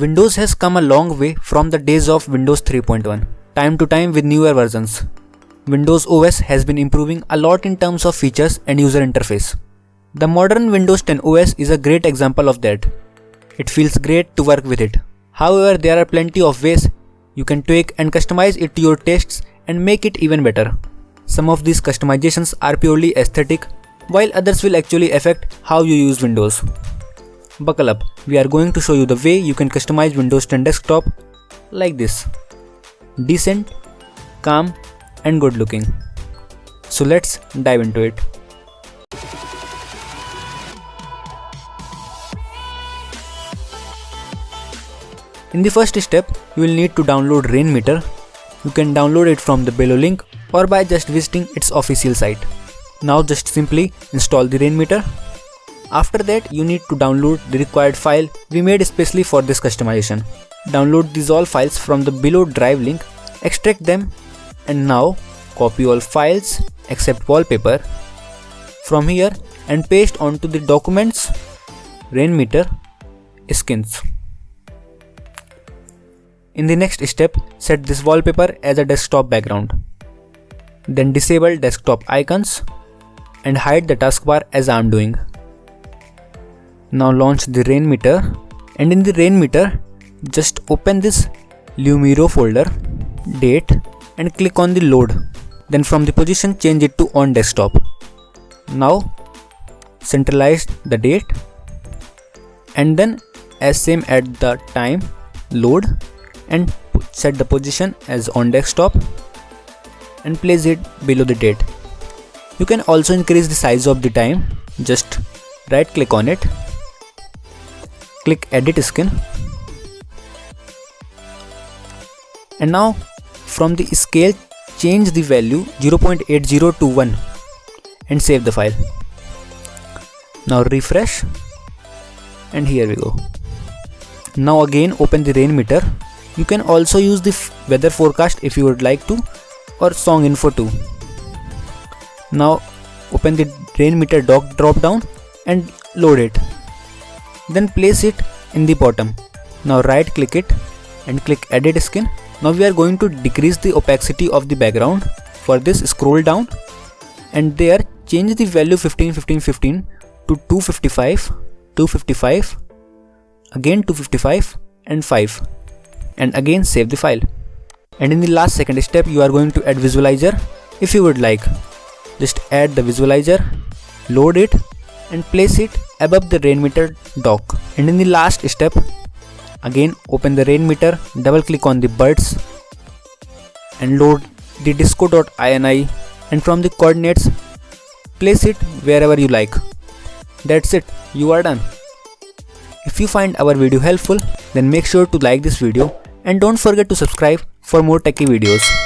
Windows has come a long way from the days of Windows 3.1. Time to time with newer versions, Windows OS has been improving a lot in terms of features and user interface. The modern Windows 10 OS is a great example of that. It feels great to work with it. However, there are plenty of ways you can tweak and customize it to your tastes and make it even better. Some of these customizations are purely aesthetic, while others will actually affect how you use Windows. Buckle up, we are going to show you the way you can customize Windows 10 desktop like this. Decent, calm and good looking. So let's dive into it. In the first step, you will need to download Rainmeter. You can download it from the below link or by just visiting its official site. Now just simply install the Rainmeter. After that, you need to download the required file we made especially for this customization. Download these all files from the below drive link, extract them, and now copy all files except wallpaper from here and paste onto the documents Rainmeter skins. In the next step, set this wallpaper as a desktop background. Then disable desktop icons and hide the taskbar as I am doing. Now launch the Rainmeter, and in the Rainmeter, just open this Lumiro folder, date, and click on the load. Then from the position change it to on desktop. Now centralize the date and then as same at the time load and set the position as on desktop and place it below the date. You can also increase the size of the time. Just right click on it, click edit skin, and now from the scale change the value 0.80 to 1 and save the file. Now refresh and here we go. Now again open the Rainmeter. You can also use the weather forecast if you would like to, or song info too. Now open the Rainmeter dock drop down and load it. Then place it in the bottom. Now right click it and click edit skin. Now we are going to decrease the opacity of the background. For this, scroll down and there change the value 15 15 15 to 255, 255, again 255 and 5, and again save the file. And in the last second step, you are going to add visualizer if you would like. Just add the visualizer, load it and place it above the Rainmeter dock. And in the last step, again open the Rainmeter, double click on the birds and load the disco.ini, and from the coordinates place it wherever you like. That's it, you are done. If you find our video helpful, then make sure to like this video and don't forget to subscribe for more techie videos.